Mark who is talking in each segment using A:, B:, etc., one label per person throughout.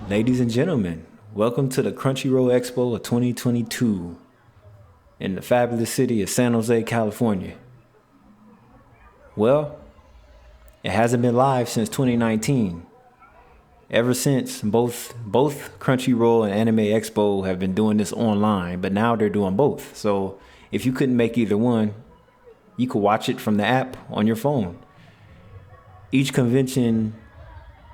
A: Ladies and gentlemen, welcome to the Crunchyroll Expo of 2022 in the fabulous city of San Jose, California. Well, it hasn't been live since 2019. Ever since, both Crunchyroll and Anime Expo have been doing this online, but now they're doing both. So if you couldn't make either one, you could watch it from the app on your phone. Each convention,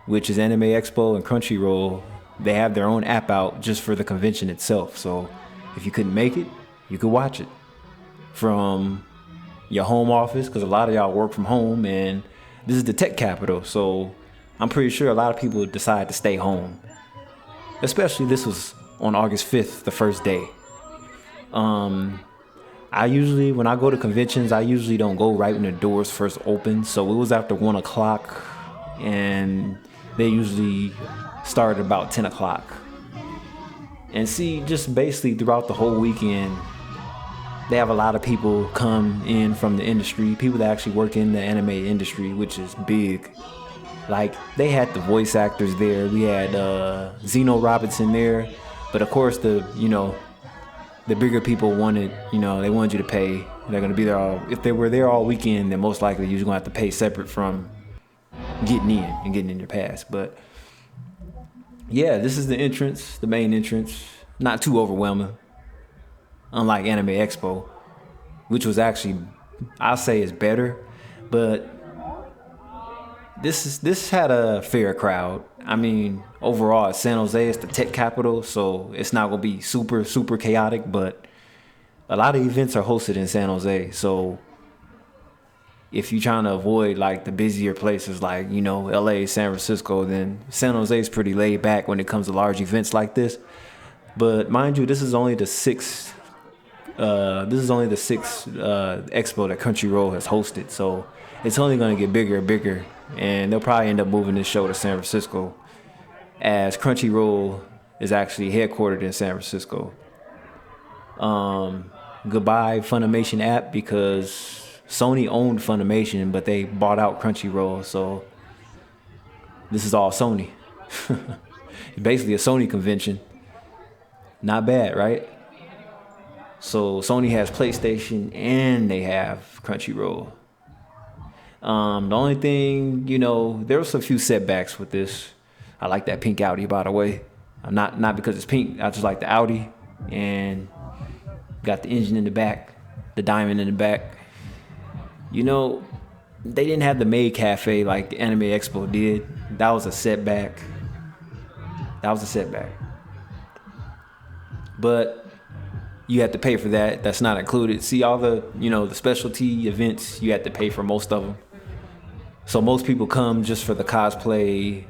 A: which is Anime Expo and Crunchyroll, they have their own app out just for the convention itself. So if you couldn't make it, you could watch it from your home office, because a lot of y'all work from home, and this is the tech capital. So I'm pretty sure a lot of people decide to stay home. Especially this was on August 5th, the first day. I usually, when I go to conventions, I usually don't go right when the doors first open. So it was after 1 o'clock, and they usually start at about 10 o'clock. And see, just basically throughout the whole weekend, they have a lot of people come in from the industry, people that actually work in the anime industry, which is big. Like, they had the voice actors there. We had Zeno Robinson there. But of course, the bigger people wanted, they wanted you to pay. They're going to be there all, if they were there all weekend, then most likely you're going to have to pay separate from getting in your pass. But yeah, this is the entrance, the main entrance. Not too overwhelming. Unlike Anime Expo, which was actually, I'll say, is better. But this had a fair crowd. I mean, overall, San Jose is the tech capital, so it's not gonna be super, super chaotic, but a lot of events are hosted in San Jose. So if you're trying to avoid like the busier places like, LA, San Francisco, then San Jose is pretty laid back when it comes to large events like this. But mind you, this is only the sixth expo that Crunchyroll has hosted, so it's only going to get bigger and bigger, and they'll probably end up moving this show to San Francisco, as Crunchyroll is actually headquartered in San Francisco. Goodbye Funimation app, because Sony owned Funimation, but they bought out Crunchyroll, so this is all Sony. Basically a Sony convention. Not bad, right? So Sony has PlayStation and they have Crunchyroll. The only thing, there was a few setbacks with this. I like that pink Audi, by the way. I'm not because it's pink. I just like the Audi, and got the engine in the back, the diamond in the back. They didn't have the maid cafe like the Anime Expo did. That was a setback. But you have to pay for that. That's not included. See, all the, the specialty events, you have to pay for most of them. So most people come just for the cosplay,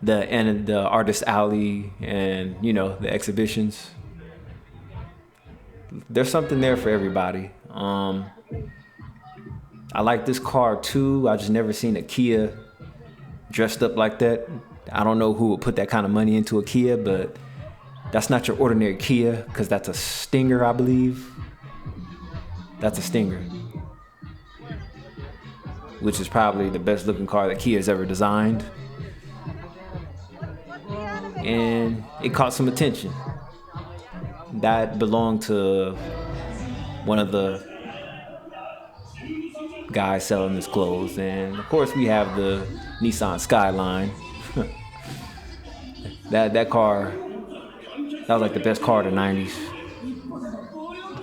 A: the artist alley, and, the exhibitions. There's something there for everybody. I like this car too. I just never seen a Kia dressed up like that. I don't know who would put that kind of money into a Kia, but that's not your ordinary Kia, because that's a Stinger, I believe. That's a Stinger, which is probably the best looking car that Kia's ever designed. And it caught some attention. That belonged to one of the guys selling his clothes. And of course we have the Nissan Skyline. That car, that was like the best car of the 90s.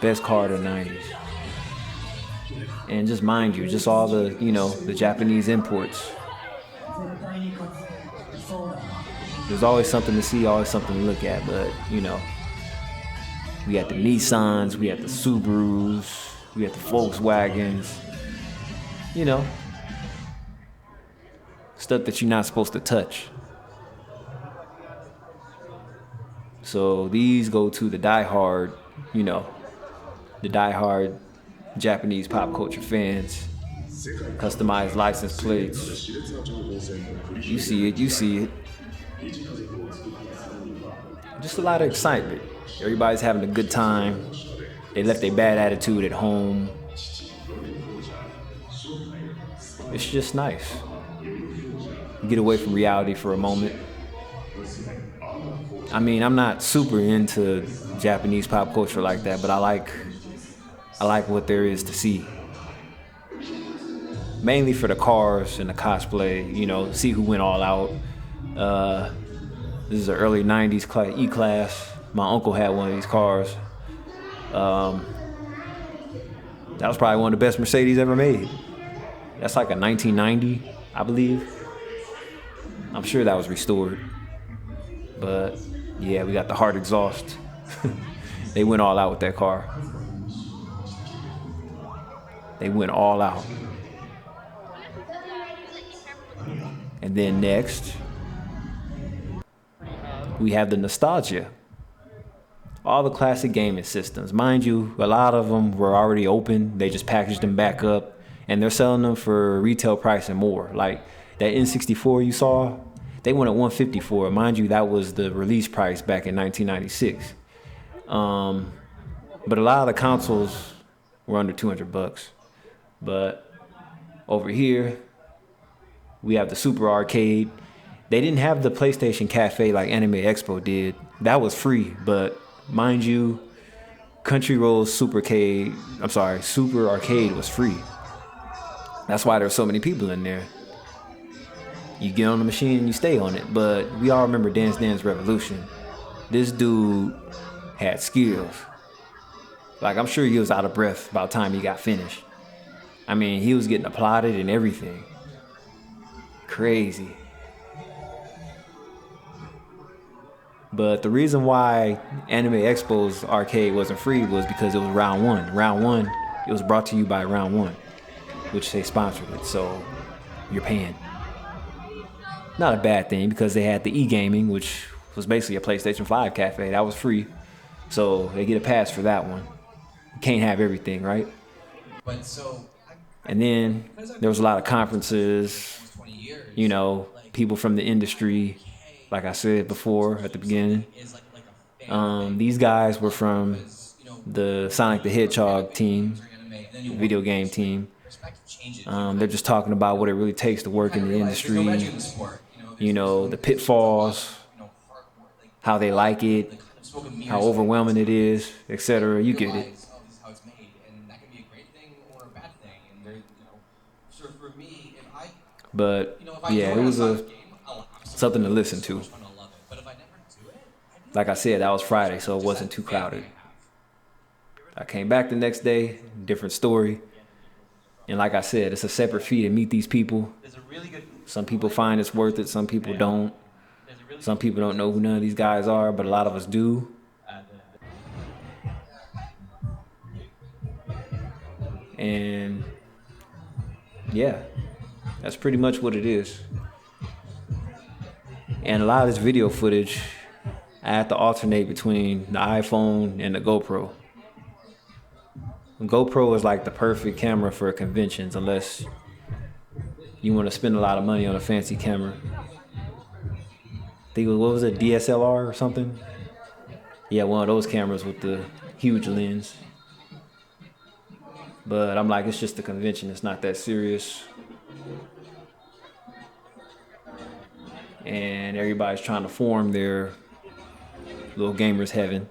A: Best car of the 90s. And just mind you, just all the, the Japanese imports. There's always something to see, always something to look at, but, we had the Nissans, we had the Subarus, we had the Volkswagens, stuff that you're not supposed to touch. So these go to the diehard, the diehard Japanese pop culture fans. Customized license plates. You see it. Just a lot of excitement. Everybody's having a good time. They left their bad attitude at home. It's just nice. Get away from reality for a moment. I mean, I'm not super into Japanese pop culture like that, but I like what there is to see. Mainly for the cars and the cosplay, see who went all out. Uh, this is an early '90s E-Class. My uncle had one of these cars. That was probably one of the best Mercedes ever made. That's like a 1990, I believe. I'm sure that was restored. But yeah, we got the hard exhaust. They went all out with that car. They went all out. And then next, we have the nostalgia. All the classic gaming systems. Mind you, a lot of them were already open. They just packaged them back up. And they're selling them for retail price and more. Like that N64 you saw, they went at $150 for it. Mind you, that was the release price back in 1996. But a lot of the consoles were under $200. But over here, we have the Super Arcade. They didn't have the PlayStation Cafe like Anime Expo did. That was free, but mind you, Crunchyroll's Super Arcade was free. That's why there's so many people in there. You get on the machine and you stay on it. But we all remember Dance Dance Revolution. This dude had skills. Like, I'm sure he was out of breath by the time he got finished. I mean, he was getting applauded and everything. Crazy. But the reason why Anime Expo's arcade wasn't free was because it was round one. Round one, it was brought to you by Round One, which they sponsored it, so you're paying. Not a bad thing because they had the e-gaming, which was basically a PlayStation 5 cafe. That was free, so they get a pass for that one. You can't have everything, right? And then there was a lot of conferences, people from the industry, like I said before at the beginning. These guys were from the Sonic the Hedgehog team, video game team. They're just talking about what it really takes to work in the industry, the pitfalls, how they like it, how overwhelming it is, etc. You get it. But yeah, it was something to listen to. Like I said, that was Friday, so it wasn't too crowded. I came back the next day, different story. And like I said, it's a separate fee to meet these people. Some people find it's worth it, some people don't. Some people don't know who none of these guys are, but a lot of us do. And yeah, that's pretty much what it is. And a lot of this video footage, I have to alternate between the iPhone and the GoPro. The GoPro is like the perfect camera for conventions, unless you want to spend a lot of money on a fancy camera. I think, what was it, DSLR or something? Yeah, one of those cameras with the huge lens. But I'm like, it's just a convention. It's not that serious. And everybody's trying to form their little gamer's heaven.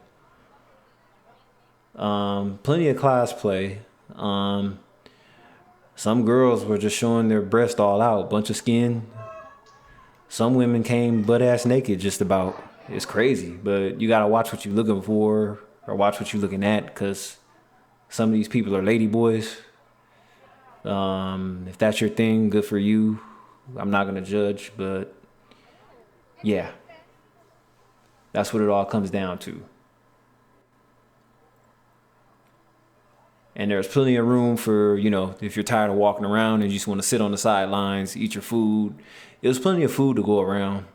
A: Plenty of cosplay. Some girls were just showing their breast all out, bunch of skin. Some women came butt-ass naked just about. It's crazy, but you gotta watch what you're looking for or watch what you're looking at, because some of these people are lady boys. If that's your thing, good for you. I'm not gonna judge, but yeah, that's what it all comes down to. And there's plenty of room for, if you're tired of walking around and you just want to sit on the sidelines, eat your food. There's plenty of food to go around.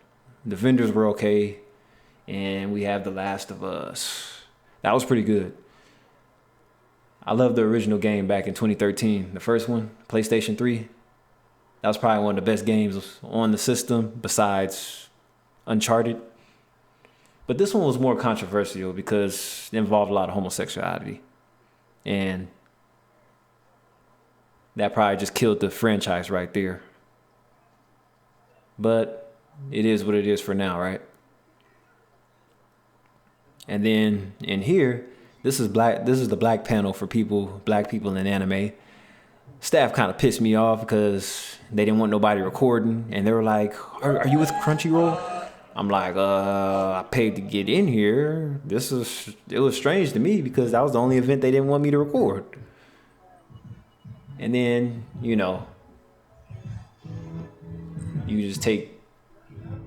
A: The vendors were okay. And we have The Last of Us. That was pretty good. I love the original game back in 2013. The first one, PlayStation 3. That was probably one of the best games on the system besides Uncharted. But this one was more controversial because it involved a lot of homosexuality. And That probably just killed the franchise right there. But it is what it is for now, right? And then in here, this is the black panel for black people in anime. Staff kind of pissed me off because they didn't want nobody recording, and they were like, are you with Crunchyroll? I'm like, I paid to get in here. It was strange to me because that was the only event they didn't want me to record. And then, you just take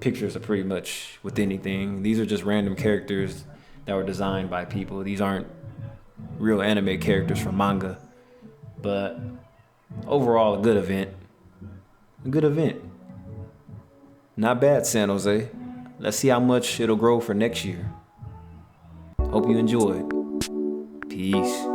A: pictures of pretty much with anything. These are just random characters that were designed by people. These aren't real anime characters from manga. But overall, a good event. A good event. Not bad, San Jose. Let's see how much it'll grow for next year. Hope you enjoyed. Peace.